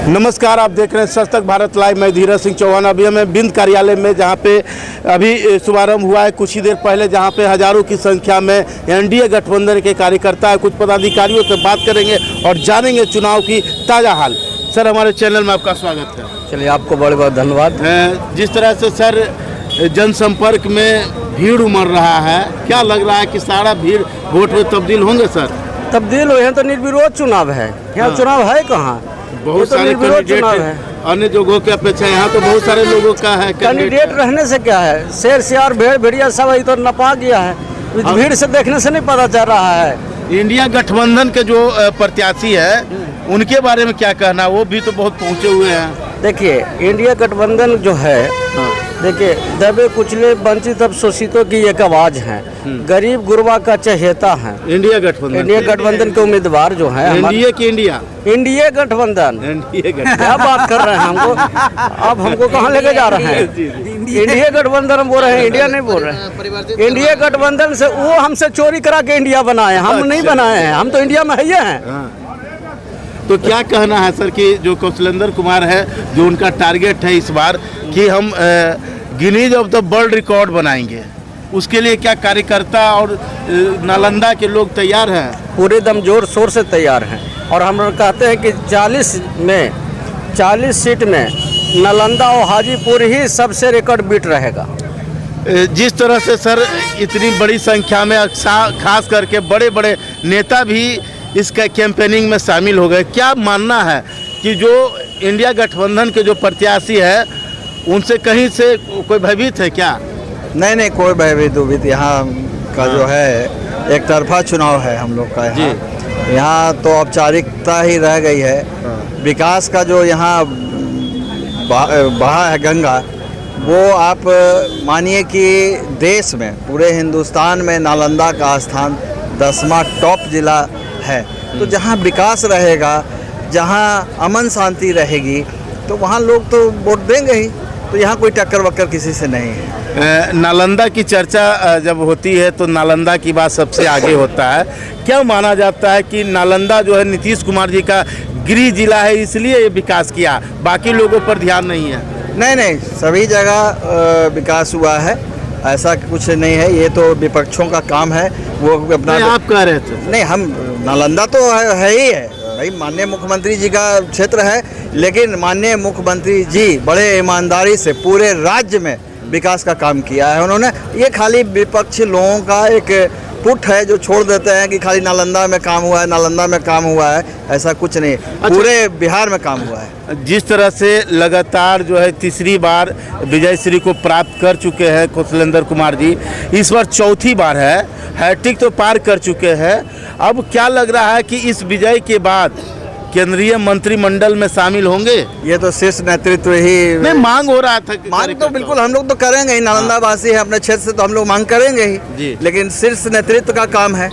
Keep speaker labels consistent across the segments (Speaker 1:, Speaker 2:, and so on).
Speaker 1: नमस्कार, आप देख रहे हैं सच तक भारत लाइव। मैं धीरज सिंह चौहान। अभी हमें बिंद कार्यालय में, जहां पे अभी शुभारंभ हुआ है कुछ ही देर पहले, जहां पे हजारों की संख्या में एनडीए गठबंधन के कार्यकर्ता है। कुछ पदाधिकारियों से बात करेंगे और जानेंगे चुनाव की ताज़ा हाल। सर, हमारे चैनल में आपका स्वागत है।
Speaker 2: चलिए, आपको बहुत बहुत धन्यवाद।
Speaker 1: जिस तरह से सर जनसंपर्क में भीड़ उमड़ रहा है, क्या लग रहा है कि सारा भीड़ वोट में तब्दील होंगे? सर,
Speaker 2: तब्दील हुए हैं तो निर्विरोध चुनाव है। यहाँ चुनाव है कहाँ?
Speaker 1: बहुत सारे कैंडिडेट है। अन्य जगहों की अपेक्षा यहाँ तो बहुत सारे लोगों का है।
Speaker 2: कैंडिडेट रहने से क्या है, शेर सियार भेड़ भेड़िया सब तो नपा गया है। इस भीड़ से देखने से नहीं पता चल रहा है।
Speaker 1: इंडिया गठबंधन के जो प्रत्याशी है, उनके बारे में क्या कहना? वो भी तो बहुत पहुँचे हुए हैं।
Speaker 2: देखिए, इंडिया गठबंधन जो है, देखिए, दबे कुचले वंचित अब शोषितों की एक आवाज है, गरीब गुरबा का चहेता है।
Speaker 1: इंडिया गठबंधन
Speaker 2: के उम्मीदवार जो है, इंडिया गठबंधन क्या बात कर रहे हैं हमको? अब हमको कहाँ लेके जा रहे हैं? इंडिया गठबंधन हम बोल रहे हैं, इंडिया नहीं बोल रहे हैं। इंडिया गठबंधन से वो हमसे चोरी करा के इंडिया बनाए, हम नहीं बनाए हैं। हम तो इंडिया में ही हैं।
Speaker 1: तो क्या कहना है सर कि जो कौशलेंद्र कुमार है, जो उनका टारगेट है इस बार कि हम Guinness of the world record बनाएंगे, उसके लिए क्या कार्यकर्ता और नालंदा के लोग तैयार हैं?
Speaker 2: पूरे दम जोर शोर से तैयार हैं। और हम लोग कहते हैं कि 40 सीट में नालंदा और हाजीपुर ही सबसे रिकॉर्ड बीट रहेगा।
Speaker 1: जिस तरह से सर इतनी बड़ी संख्या में खास करके बड़े बड़े नेता भी इसका कैंपेनिंग में शामिल हो गए, क्या मानना है कि जो इंडिया गठबंधन के जो प्रत्याशी है, उनसे कहीं से कोई भयभीत है क्या?
Speaker 3: नहीं, कोई भयभीत यहाँ का जो है एक तरफा चुनाव है हम लोग का। यहाँ तो औपचारिकता ही रह गई है। विकास का जो यहाँ बहा है गंगा, वो आप मानिए कि देश में, पूरे हिंदुस्तान में नालंदा का स्थान 10वां टॉप जिला है। तो जहाँ विकास रहेगा, जहाँ अमन शांति रहेगी, तो वहाँ लोग तो वोट देंगे ही। तो यहाँ कोई टक्कर वक्कर किसी से नहीं है।
Speaker 1: नालंदा की चर्चा जब होती है तो नालंदा की बात सबसे आगे होता है। क्या माना जाता है कि नालंदा जो है नीतीश कुमार जी का गृह जिला है, इसलिए ये विकास किया, बाकी लोगों पर ध्यान नहीं है?
Speaker 3: नहीं, सभी जगह विकास हुआ है, ऐसा कुछ नहीं है। ये तो विपक्षों का काम है। वो अपना
Speaker 1: आप कह रहे थे।
Speaker 3: नहीं, हम नालंदा तो है ही है भाई, माननीय मुख्यमंत्री जी का क्षेत्र है। लेकिन माननीय मुख्यमंत्री जी बड़े ईमानदारी से पूरे राज्य में विकास का काम किया है उन्होंने। ये खाली विपक्ष लोगों का एक पुट है जो छोड़ देते हैं कि खाली नालंदा में काम हुआ है, नालंदा में काम हुआ है। ऐसा कुछ नहीं, पूरे बिहार में काम हुआ है।
Speaker 1: जिस तरह से लगातार जो है तीसरी बार विजय श्री को प्राप्त कर चुके हैं कौशलेंद्र कुमार जी, इस बार चौथी बार है, हैट्रिक तो पार कर चुके हैं। अब क्या लग रहा है कि इस विजय के बाद केंद्रीय मंत्रिमंडल में शामिल होंगे?
Speaker 3: ये तो शीर्ष नेतृत्व ही
Speaker 1: नहीं, मांग हो रहा था।
Speaker 3: मांग तो बिल्कुल हम लोग तो करेंगे ही, नालंदा वासी है अपने क्षेत्र से, तो हम लोग मांग करेंगे ही। लेकिन शीर्ष नेतृत्व का काम है।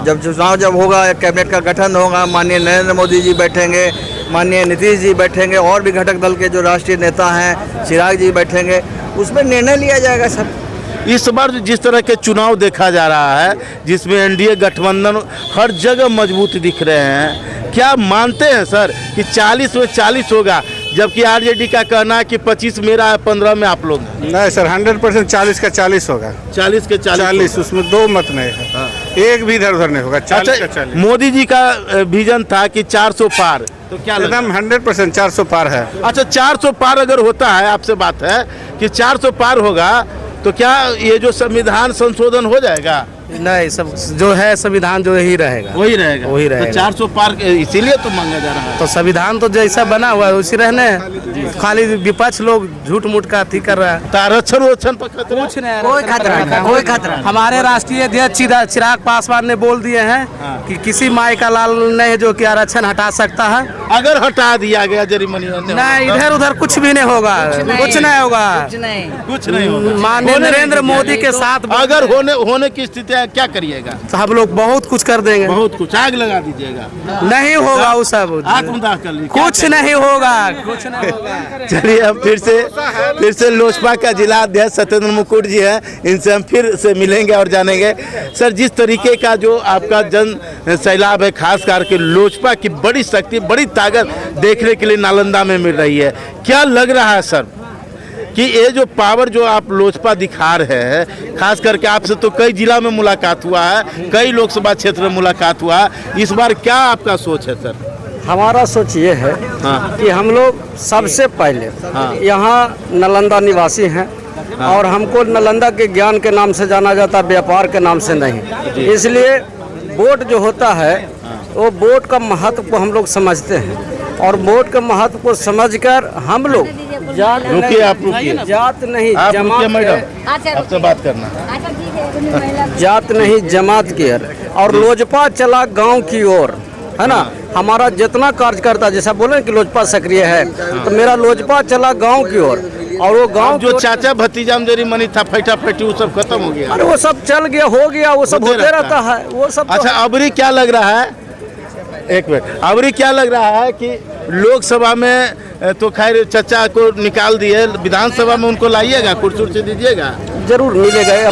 Speaker 3: जब चुनाव होगा, कैबिनेट का गठन होगा, माननीय नरेंद्र मोदी जी बैठेंगे, माननीय नीतीश जी बैठेंगे, और भी घटक दल के जो राष्ट्रीय नेता हैं, चिराग जी बैठेंगे, उसमें निर्णय लिया जाएगा सब।
Speaker 1: इस बार जिस तरह के चुनाव देखा जा रहा है, जिसमें एनडीए गठबंधन हर जगह मजबूत दिख रहे हैं, क्या मानते हैं सर कि 40 में 40 होगा, जबकि आरजेडी का कहना है कि 25 मेरा है, 15 में आप लोग?
Speaker 4: नहीं सर, 100% 40 का 40 होगा।
Speaker 1: 40 के 40,
Speaker 4: उसमें दो मत नहीं है। एक भी इधर उधर नहीं होगा। 40 का 40।
Speaker 1: मोदी जी का विजन था कि 400 पार, तो क्या
Speaker 4: एकदम 100% 400 पार है।
Speaker 1: अच्छा, 400 पार अगर होता है, आपसे बात है कि 400 पार होगा, तो क्या ये जो संविधान संशोधन हो जाएगा?
Speaker 2: नहीं, सब जो है संविधान जो ही रहेगा,
Speaker 1: वही रहेगा। तो 400 पार इसीलिए तो मांगा जा रहा है।
Speaker 2: तो संविधान तो जैसा बना हुआ है उसी रहने हैं। खाली विपक्ष लोग झूठ मूठ का अथी कर रहा है।
Speaker 1: आरक्षण पर
Speaker 2: कुछ नहीं, कोई खतरा। हमारे राष्ट्रीय अध्यक्ष चिराग पासवान ने बोल दिए हैं कि किसी माई का लाल नहीं जो कि आरक्षण हटा सकता है।
Speaker 1: अगर हटा दिया गया जरिमाना
Speaker 2: नहीं, इधर उधर कुछ भी नहीं होगा, कुछ नहीं होगा।
Speaker 1: कुछ नहीं होगा।
Speaker 2: माननीय नरेंद्र मोदी के साथ
Speaker 1: अगर होने की स्थिति या क्या करिएगा?
Speaker 2: तो हम लोग बहुत कुछ कर देंगे।
Speaker 1: बहुत कुछ, आग लगा दीजिएगा?
Speaker 2: नहीं होगा वो सब,
Speaker 1: आत्मदाह कर लीजिए,
Speaker 2: कुछ नहीं होगा, कुछ नहीं होगा।
Speaker 1: चलिए अब फिर से लोजपा का जिला अध्यक्ष सत्येंद्र मुकुट जी हैं, इनसे हम फिर से मिलेंगे और जानेंगे। सर, जिस तरीके का जो आपका जन सैलाब है, खास करके लोजपा की बड़ी शक्ति, बड़ी ताकत देखने के लिए नालंदा में मिल रही है, क्या लग रहा है सर कि ये जो पावर जो आप लोजपा दिखा रहे हैं, खास करके आपसे तो कई जिला में मुलाकात हुआ है, कई लोकसभा क्षेत्र में मुलाकात हुआ है, इस बार क्या आपका सोच है सर?
Speaker 2: हमारा सोच ये है कि हम लोग सबसे पहले यहाँ नालंदा निवासी हैं और हमको नालंदा के ज्ञान के नाम से जाना जाता, व्यापार के नाम से नहीं। इसलिए वोट जो होता है वो वोट का महत्व को हम लोग समझते हैं और वोट के महत्व को समझकर हम लोग जात नहीं जमात,
Speaker 1: आपसे बात करना,
Speaker 2: जात नहीं जमात की ओर, और लोजपा चला गांव की ओर, है ना। हमारा जितना कार्यकर्ता, जैसा बोले कि लोजपा सक्रिय है, तो मेरा लोजपा चला गांव की ओर, और वो गांव
Speaker 1: जो चाचा भतीजा में मनी था, फैटा फैटी, वो सब खत्म हो गया।
Speaker 2: अरे वो सब चल गया, हो गया, वो सब होते रहता है, वो सब।
Speaker 1: अच्छा, अबरी क्या लग रहा है, एक मिनट, अबरी क्या लग रहा है कि लोकसभा में तो खैर चचा को निकाल दिए, विधानसभा में उनको लाइएगा, कुर्सी दीजिएगा?
Speaker 2: जरूर मिलेगा।